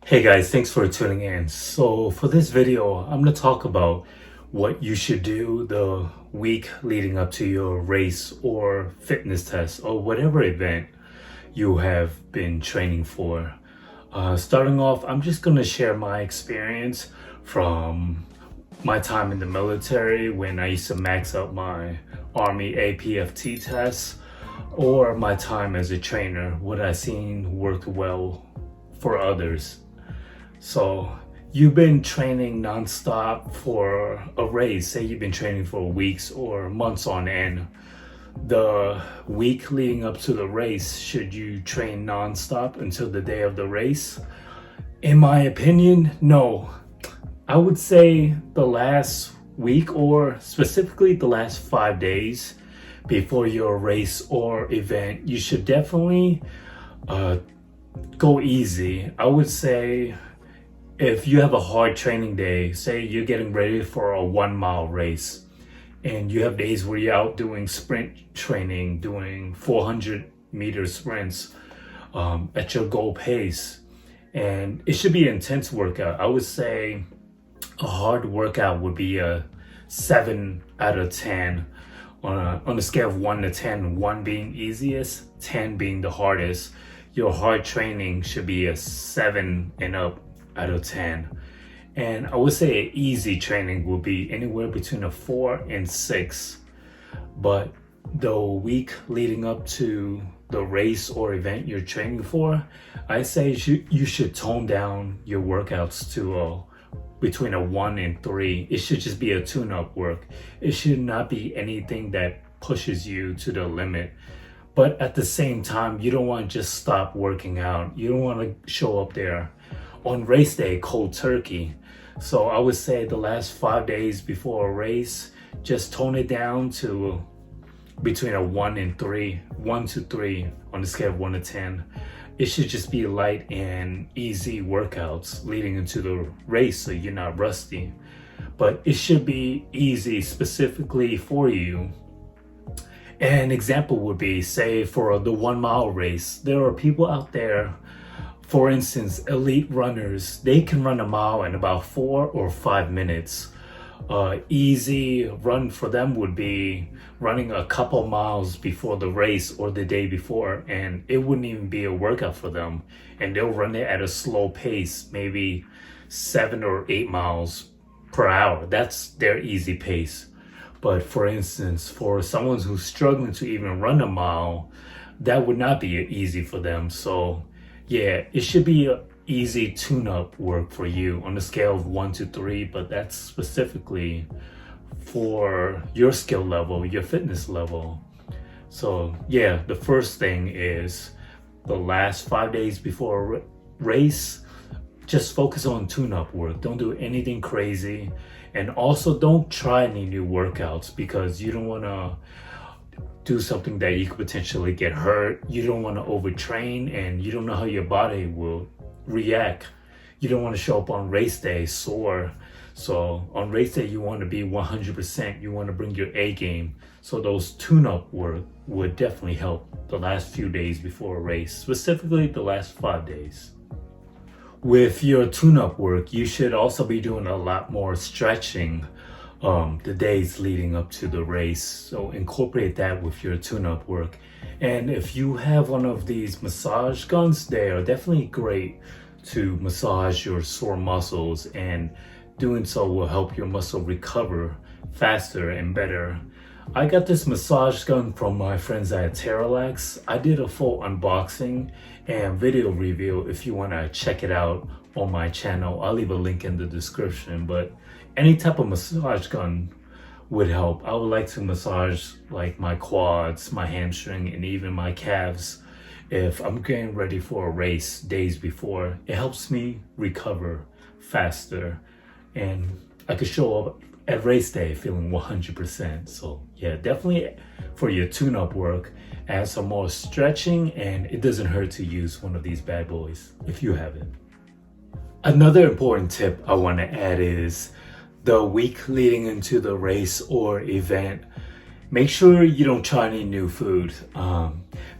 Hey guys, thanks for tuning in. So for this video, I'm going to talk about what you should do the week leading up to your race or fitness test or whatever event you have been training for. Starting off, I'm just going to share my experience from my time in the military when I used to max out my Army APFT tests, or my time as a trainer, what I seen worked well for others. So you've been training nonstop for a race. Say you've been training for weeks or months on end. The week leading up to the race, should you train nonstop until the day of the race? In my opinion, no. I would say the last week, or specifically the last 5 days before your race or event, you should definitely go easy. I would say if you have a hard training day, say you're getting ready for a 1 mile race, and you have days where you're out doing sprint training, doing 400-meter sprints at your goal pace, and it should be an intense workout. I would say a hard workout would be a 7 out of 10 on a scale of 1 to 10, 1 being easiest, 10 being the hardest. Your hard training should be a 7 and up out of 10. And I would say easy training will be anywhere between a 4 and 6. But the week leading up to the race or event you're training for, I say you should tone down your workouts to between a 1 and 3. It should just be a tune-up work. It should not be anything that pushes you to the limit. But at the same time, you don't want to just stop working out. You don't want to show up there on race day cold turkey. So I would say the last 5 days before a race, just tone it down to between a 1 and 3, 1 to 3 on the scale of 1 to 10. It should just be light and easy workouts leading into the race so you're not rusty. But it should be easy specifically for you. An example would be, say, for the 1 mile race, there are people out there, for instance, elite runners, they can run a mile in about 4 or 5 minutes. Easy run for them would be running a couple miles before the race or the day before, and it wouldn't even be a workout for them. And they'll run it at a slow pace, maybe 7 or 8 miles per hour. That's their easy pace. But for instance, for someone who's struggling to even run a mile, that would not be easy for them. So yeah, it should be a easy tune-up work for you on a scale of 1 to 3, but that's specifically for your skill level, your fitness level. So yeah, the first thing is the last 5 days before a race, just focus on tune-up work. Don't do anything crazy. And also don't try any new workouts, because you don't want to do something that you could potentially get hurt. You don't want to overtrain, and you don't know how your body will react. You don't want to show up on race day sore. So on race day, you want to be 100%. You want to bring your A game. So those tune-up work would definitely help the last few days before a race, specifically the last 5 days. With your tune-up work, you should also be doing a lot more stretching the days leading up to the race. So incorporate that with your tune-up work. And if you have one of these massage guns, they are definitely great to massage your sore muscles, and doing so will help your muscle recover faster and better. I got this massage gun from my friends at Terelax. I did a full unboxing and video review if you want to check it out on my channel. I'll leave a link in the description, but any type of massage gun would help. I would like to massage like my quads, my hamstring, and even my calves if I'm getting ready for a race days before. It helps me recover faster, and I could show up at race day feeling 100%. So yeah, definitely for your tune-up work, add some more stretching, and it doesn't hurt to use one of these bad boys if you have it. Another important tip I want to add is the week leading into the race or event, make sure you don't try any new food,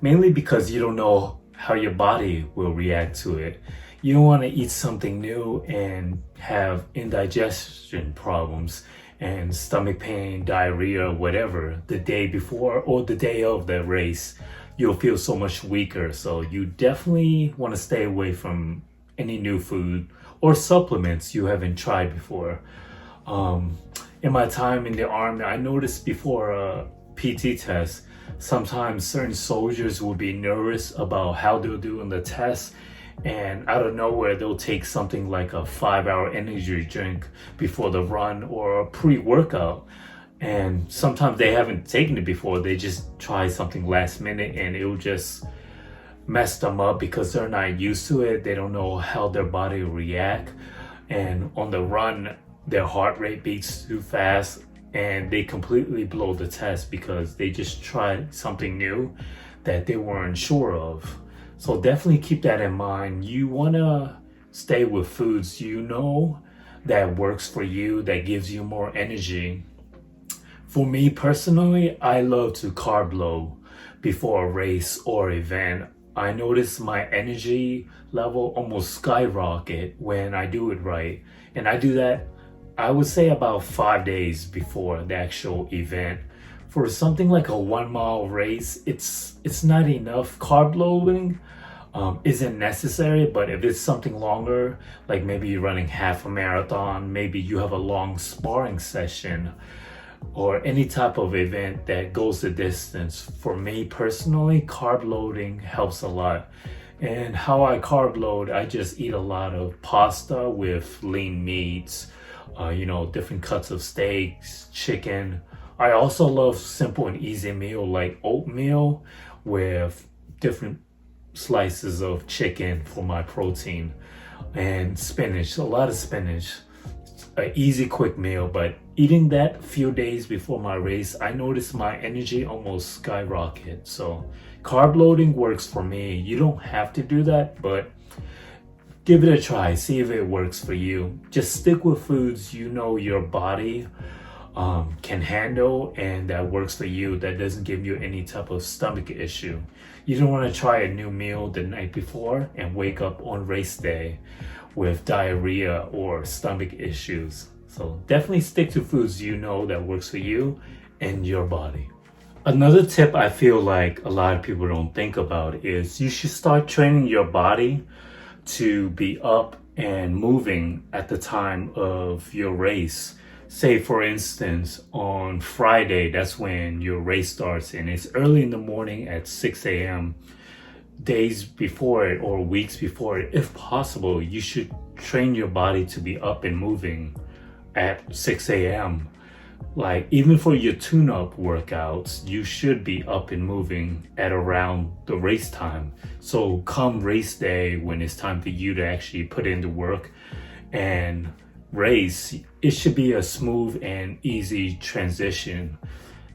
mainly because you don't know how your body will react to it. You don't want to eat something new and have indigestion problems and stomach pain, diarrhea, whatever the day before or the day of the race. You'll feel so much weaker. So you definitely want to stay away from any new food or supplements you haven't tried before. Um, in my time in the army, I noticed before a PT test, sometimes certain soldiers will be nervous about how they'll do in the test. And out of nowhere, they'll take something like a 5-hour energy drink before the run or a pre-workout. And sometimes they haven't taken it before. They just try something last minute and it'll just mess them up because they're not used to it. They don't know how their body will react. And on the run, their heart rate beats too fast and they completely blow the test because they just tried something new that they weren't sure of. So definitely keep that in mind. You want to stay with foods you know that works for you, that gives you more energy. For me personally, I love to carb load before a race or event. I notice my energy level almost skyrocket when I do it right. And I do that, I would say, about 5 days before the actual event. For something like a 1 mile race, it's not enough. Carb loading isn't necessary, but if it's something longer, like maybe you're running half a marathon, maybe you have a long sparring session, or any type of event that goes the distance. For me personally, carb loading helps a lot. And how I carb load, I just eat a lot of pasta with lean meats, different cuts of steaks, chicken. I also love simple and easy meal like oatmeal with different slices of chicken for my protein and spinach, a lot of spinach. An easy quick meal, but eating that few days before my race, I noticed my energy almost skyrocket. So carb loading works for me. You don't have to do that, but give it a try. See if it works for you. Just stick with foods you know your body can handle and that works for you, that doesn't give you any type of stomach issue. You don't want to try a new meal the night before and wake up on race day with diarrhea or stomach issues. So definitely stick to foods you know that works for you and your body. Another tip I feel like a lot of people don't think about is you should start training your body to be up and moving at the time of your race. Say for instance, on Friday, that's when your race starts and it's early in the morning at 6 a.m. Days before it or weeks before it, if possible, you should train your body to be up and moving at 6 a.m. Like even for your tune-up workouts, you should be up and moving at around the race time. So come race day, when it's time for you to actually put in the work and race, it should be a smooth and easy transition.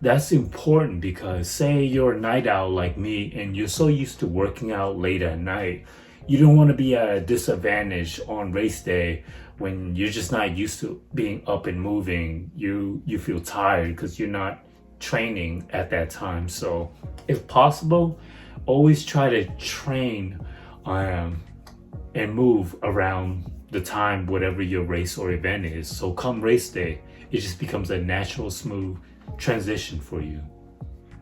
That's important because say you're a night owl like me and you're so used to working out late at night, you don't want to be at a disadvantage on race day when you're just not used to being up and moving. You feel tired because you're not training at that time. So if possible, always try to train and move around the time whatever your race or event is. So come race day, it just becomes a natural, smooth transition for you.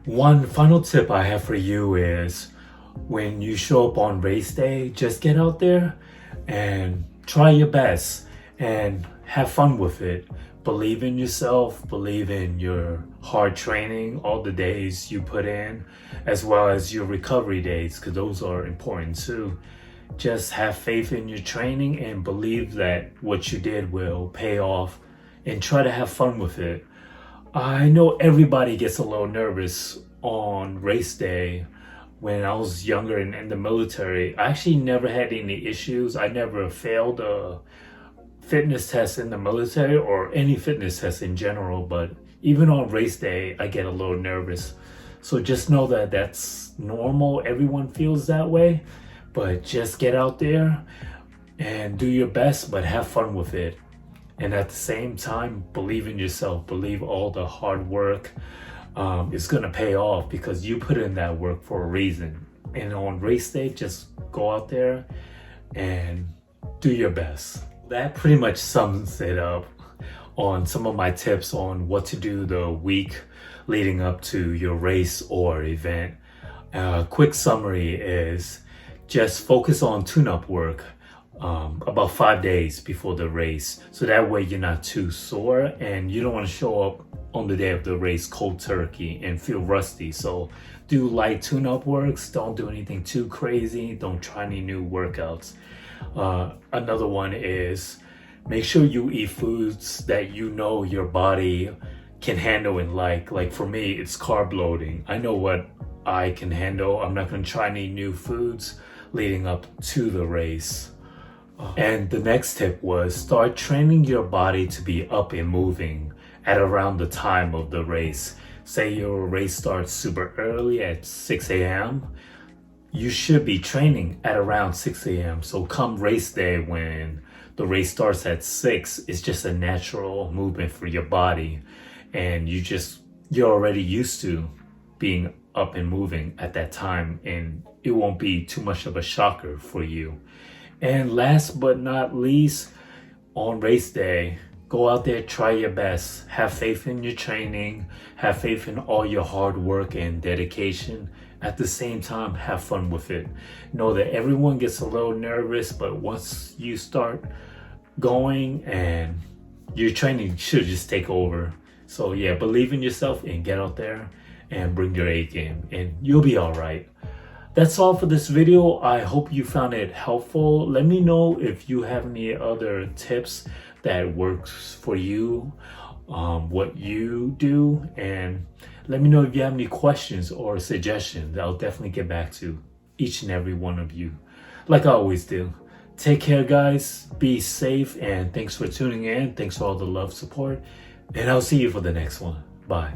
One final tip I have for you is when you show up on race day, just get out there and try your best and have fun with it. Believe in yourself, believe in your hard training, all the days you put in, as well as your recovery days, because those are important too. Just have faith in your training and believe that what you did will pay off, and try to have fun with it. I know everybody gets a little nervous on race day. When I was younger and in the military, I actually never had any issues. I never failed a fitness test in the military or any fitness test in general, but even on race day, I get a little nervous. So just know that that's normal. Everyone feels that way, but just get out there and do your best, but have fun with it. And at the same time, believe in yourself, believe all the hard work is gonna pay off because you put in that work for a reason. And on race day, just go out there and do your best. That pretty much sums it up on some of my tips on what to do the week leading up to your race or event. Quick summary is just focus on tune-up work about 5 days before the race, so that way you're not too sore and you don't want to show up on the day of the race cold turkey and feel rusty. So do light tune-up works, don't do anything too crazy, don't try any new workouts. Another one is make sure you eat foods that you know your body can handle and like for me it's carb loading. I know what I can handle. I'm not going to try any new foods leading up to the race. And the next tip was start training your body to be up and moving at around the time of the race. Say your race starts super early at 6 a.m. You should be training at around 6 a.m. So come race day when the race starts at 6, it's just a natural movement for your body. And you're already used to being up and moving at that time, and it won't be too much of a shocker for you. And last but not least, on race day, go out there, try your best, have faith in your training, have faith in all your hard work and dedication. At the same time, have fun with it. Know that everyone gets a little nervous, but once you start going and your training should just take over. So yeah, believe in yourself and get out there and bring your A game and you'll be all right. That's all for this video. I hope you found it helpful. Let me know if you have any other tips that works for you, what you do, and let me know if you have any questions or suggestions. I'll definitely get back to each and every one of you, like I always do. Take care, guys. Be safe, and thanks for tuning in. Thanks for all the love, support, and I'll see you for the next one. Bye.